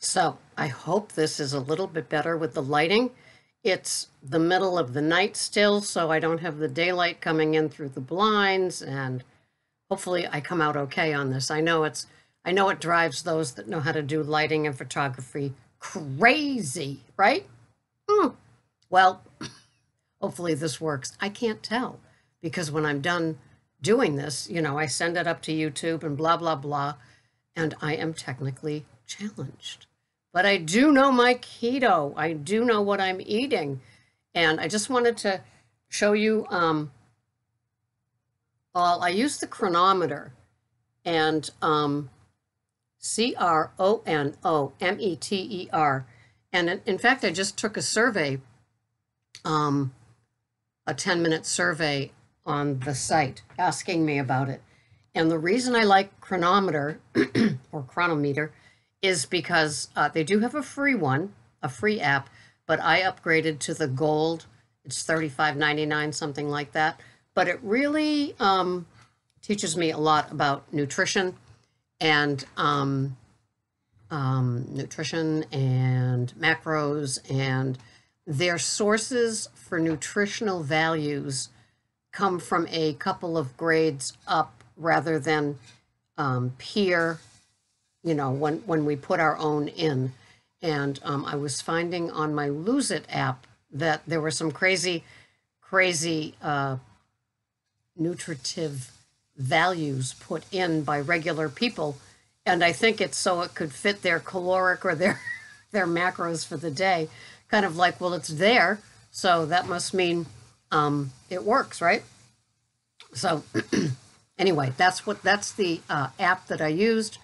So I hope this is a little bit better with the lighting. It's the middle of the night still, so I don't have the daylight coming in through the blinds, and hopefully I come out okay on this. I know it drives those that know how to do lighting and photography crazy, right? Mm. Well, hopefully this works. I can't tell because when I'm done doing this, I send it up to YouTube and blah, blah, blah, and I am technically challenged. But I do know my keto. I do know what I'm eating. And I just wanted to show you, well, I use the chronometer and Chronometer. And in fact, I just took a survey, a 10-minute survey on the site asking me about it. And the reason I like chronometer or chronometer is because they do have a free one, a free app, but I upgraded to the gold. It's $35.99, something like that. But it really teaches me a lot about nutrition and macros, and their sources for nutritional values come from a couple of grades up rather than peer, when we put our own in. And I was finding on my Lose It app that there were some crazy nutritive values put in by regular people. And I think it's so it could fit their caloric or their macros for the day. Kind of like, well, it's there, so that must mean it works, right? So anyway, that's the app that I use.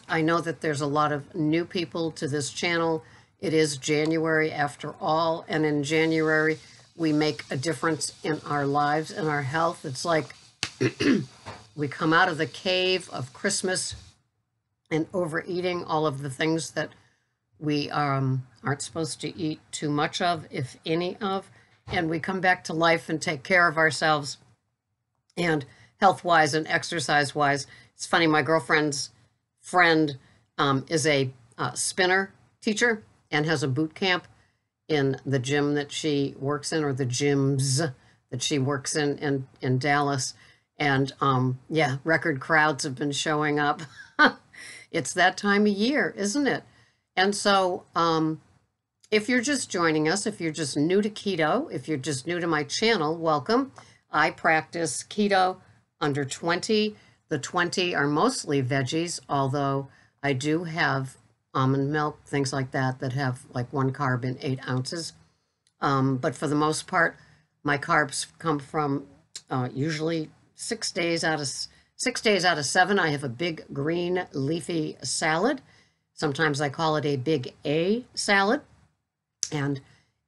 I know that there's a lot of new people to this channel. It is January after all, and in January we make a difference in our lives and our health. It's like we come out of the cave of Christmas and overeating all of the things that we aren't supposed to eat too much of, if any of, and we come back to life and take care of ourselves, and health-wise and exercise-wise. It's funny, my girlfriend's friend is a spinner teacher and has a boot camp in the gym that she works in, or the gyms that she works in Dallas. And yeah, record crowds have been showing up. It's that time of year, isn't it? And so if you're just joining us, if you're just new to keto, if you're just new to my channel, welcome. I practice keto under 20. The 20 are mostly veggies, although I do have almond milk, things like that have like 1 carb in 8 ounces. But for the most part, my carbs come from usually 6 days out of 7. I have a big green leafy salad. Sometimes I call it a big A salad. And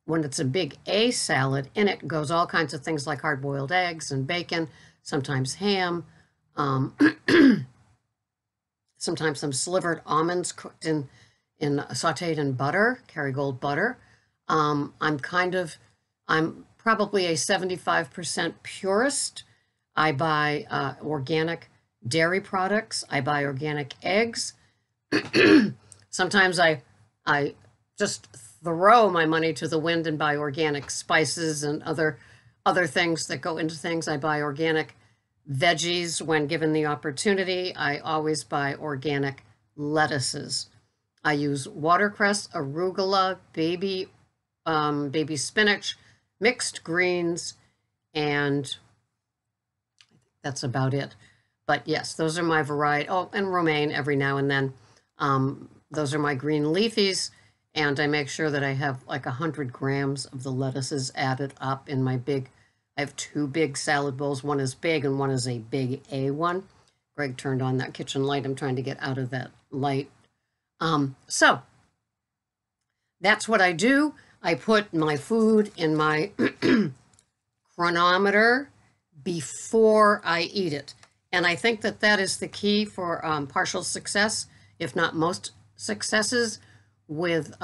when it's a big A salad, in it goes all kinds of things like hard-boiled eggs and bacon, sometimes ham, sometimes some slivered almonds cooked in sauteed in butter, Kerrygold butter. I'm probably a 75% purist. I buy organic dairy products. I buy organic eggs. Sometimes I just throw my money to the wind and buy organic spices and other things that go into things. I buy organic veggies when given the opportunity. I always buy organic lettuces. I use watercress, arugula, baby spinach, mixed greens, and that's about it. But yes, those are my variety. Oh, and romaine every now and then. Those are my green leafies, and I make sure that I have like 100 grams of the lettuces added up in my big. I have 2 big salad bowls. One is big and one is a big A one. Greg turned on that kitchen light. I'm trying to get out of that light. So that's what I do. I put my food in my chronometer before I eat it. And I think that that is the key for partial success, if not most successes, with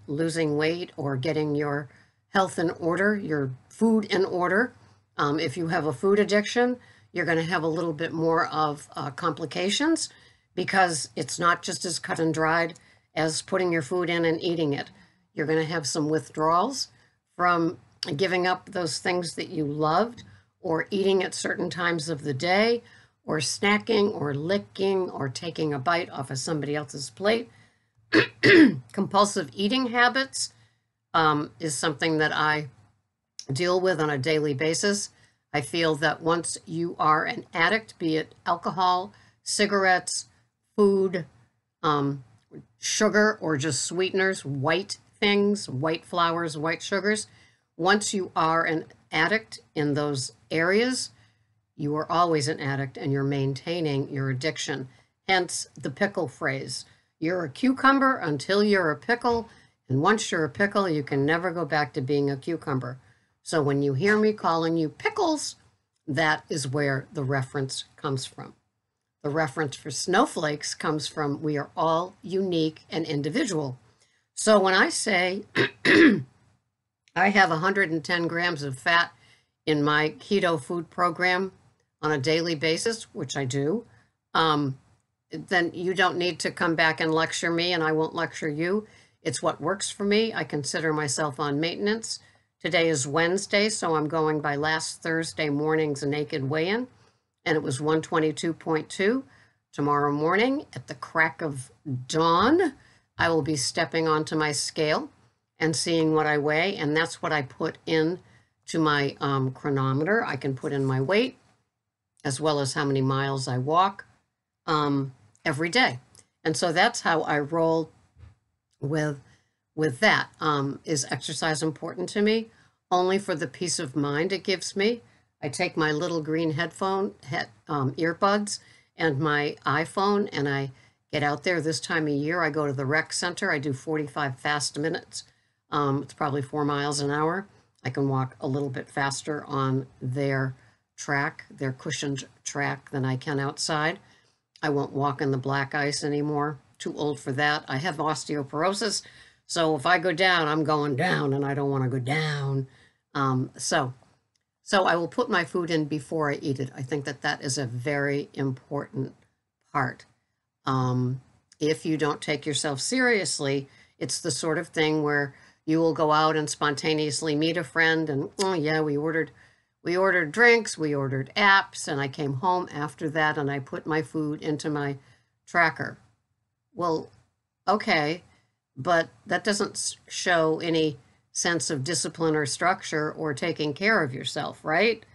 losing weight or getting your health in order, your food in order. If you have a food addiction, you're going to have a little bit more of complications, because it's not just as cut and dried as putting your food in and eating it. You're going to have some withdrawals from giving up those things that you loved, or eating at certain times of the day, or snacking, or licking, or taking a bite off of somebody else's plate. Compulsive eating habits is something that I deal with on a daily basis. I feel that once you are an addict, be it alcohol, cigarettes, food, sugar, or just sweeteners, white things, white flours, white sugars, once you are an addict in those areas, you are always an addict and you're maintaining your addiction. Hence the pickle phrase. You're a cucumber until you're a pickle, and once you're a pickle, you can never go back to being a cucumber. So when you hear me calling you pickles, that is where the reference comes from. The reference for snowflakes comes from we are all unique and individual. So when I say I have 110 grams of fat in my keto food program on a daily basis, which I do, then you don't need to come back and lecture me, and I won't lecture you. It's what works for me. I consider myself on maintenance. Today is Wednesday, so I'm going by last Thursday morning's naked weigh-in, and it was 122.2. Tomorrow morning, at the crack of dawn, I will be stepping onto my scale and seeing what I weigh, and that's what I put in to my chronometer. I can put in my weight, as well as how many miles I walk every day. And so that's how I roll with that. Is exercise important to me? Only for the peace of mind it gives me. I take my little green earbuds and my iPhone, and I get out there. This time of year, I go to the rec center. I do 45 fast minutes. It's probably 4 miles an hour. I can walk a little bit faster on their track, their cushioned track, than I can outside. I won't walk in the black ice anymore. Too old for that. I have osteoporosis, so if I go down, I'm going down, and I don't want to go down. So I will put my food in before I eat it. I think that is a very important part. If you don't take yourself seriously, it's the sort of thing where you will go out and spontaneously meet a friend, and oh yeah, we ordered drinks, we ordered apps, and I came home after that and I put my food into my tracker. Well, okay, but that doesn't show any sense of discipline or structure or taking care of yourself, right?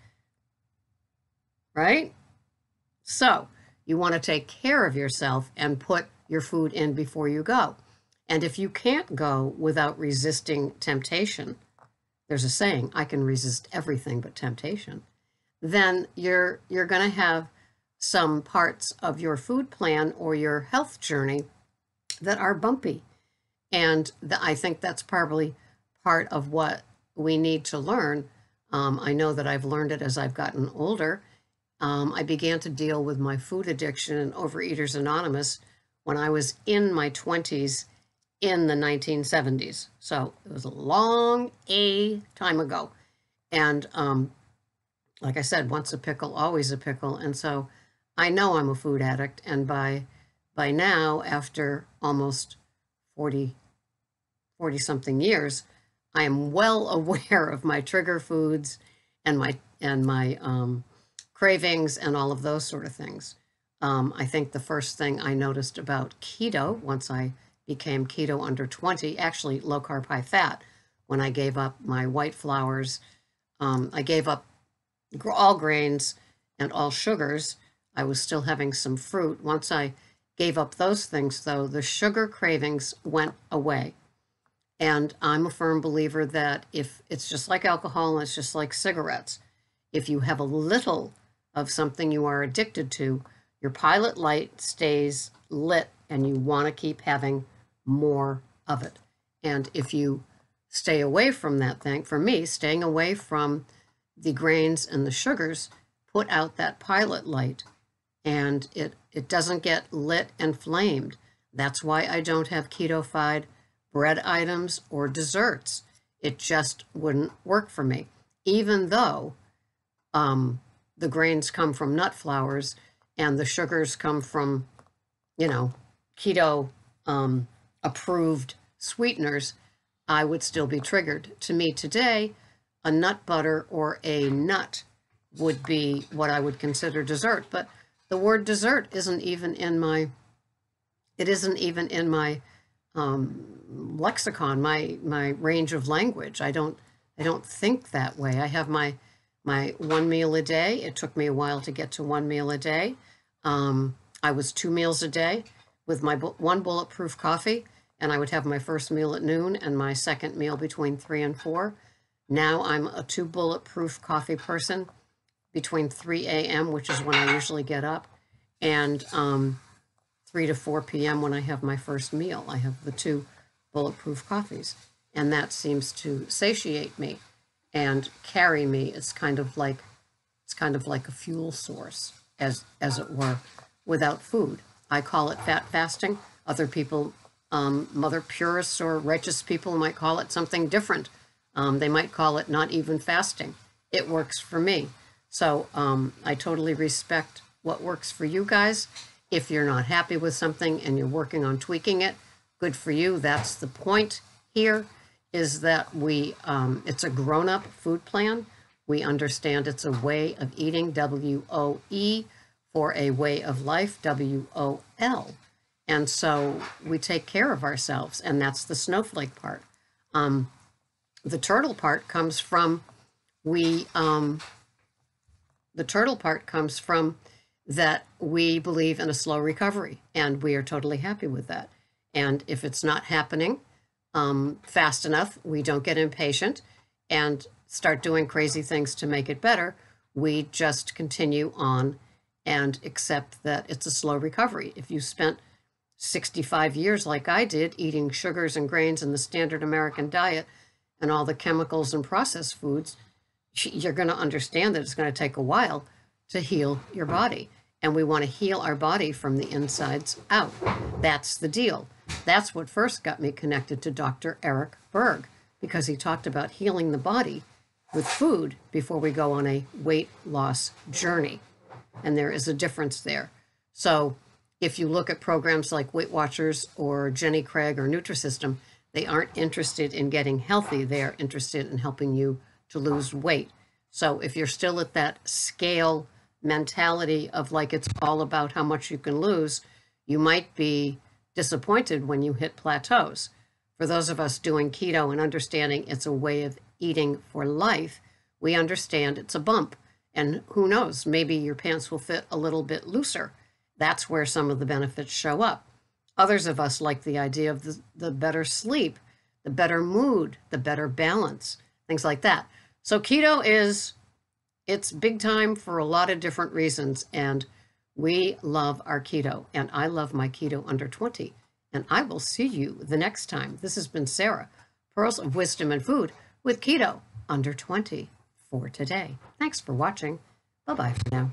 Right? So you want to take care of yourself and put your food in before you go. And if you can't go without resisting temptation, there's a saying, I can resist everything but temptation, then you're going to have some parts of your food plan or your health journey that are bumpy. And I think that's probably part of what we need to learn. I know that I've learned it as I've gotten older. I began to deal with my food addiction and Overeaters Anonymous when I was in my 20s in the 1970s. So it was a long time ago. And like I said, once a pickle, always a pickle. And so I know I'm a food addict. And by now, after almost 40 something years, I am well aware of my trigger foods and my cravings and all of those sort of things. I think the first thing I noticed about keto, once I became keto under 20, actually low carb, high fat, when I gave up my white flours, I gave up all grains and all sugars. I was still having some fruit. Once I gave up those things, though, the sugar cravings went away. And I'm a firm believer that if it's just like alcohol and it's just like cigarettes, if you have a little of something you are addicted to, your pilot light stays lit and you want to keep having more of it. And if you stay away from that thing, for me, staying away from the grains and the sugars, put out that pilot light, and it doesn't get lit and flamed. That's why I don't have keto-fied bread items or desserts. It just wouldn't work for me, even though the grains come from nut flours and the sugars come from, keto approved sweeteners, I would still be triggered. To me today, a nut butter or a nut would be what I would consider dessert. But the word dessert isn't even in my, lexicon, my range of language. I don't think that way. I have my one meal a day. It took me a while to get to one meal a day. I was 2 meals a day with my one bulletproof coffee, and I would have my first meal at noon and my second meal between 3 and 4. Now I'm a 2 bulletproof coffee person between 3 a.m., which is when I usually get up, and 3 to 4 p.m. when I have my first meal. I have the 2 bulletproof coffees, and that seems to satiate me and carry me. It's kind of like a fuel source, as it were, without food. I call it fat fasting. Other people, other purists or righteous people might call it something different. They might call it not even fasting. It works for me. So I totally respect what works for you guys. If you're not happy with something and you're working on tweaking it, good for you. That's the point here, is that it's a grown-up food plan. We understand it's a way of eating, W-O-E, for a way of life, W-O-L. And so we take care of ourselves, and that's the snowflake part. The turtle part comes from that we believe in a slow recovery, and we are totally happy with that. And if it's not happening fast enough, we don't get impatient and start doing crazy things to make it better. We just continue on and accept that it's a slow recovery. If you spent 65 years like I did eating sugars and grains and the standard American diet and all the chemicals and processed foods, you're going to understand that it's going to take a while to heal your body. And we want to heal our body from the insides out. That's the deal. That's what first got me connected to Dr. Eric Berg, because he talked about healing the body with food before we go on a weight loss journey. And there is a difference there. So if you look at programs like Weight Watchers or Jenny Craig or Nutrisystem, they aren't interested in getting healthy. They are interested in helping you to lose weight. So if you're still at that scale mentality of like it's all about how much you can lose, you might be disappointed when you hit plateaus. For those of us doing keto and understanding it's a way of eating for life, we understand it's a bump. And who knows, maybe your pants will fit a little bit looser. That's where some of the benefits show up. Others of us like the idea of the better sleep, the better mood, the better balance, things like that. So keto it's big time for a lot of different reasons, and we love our keto, and I love my keto under 20, and I will see you the next time. This has been Sarah, Pearls of Wisdom and Food with Keto Under 20 for today. Thanks for watching. Bye-bye for now.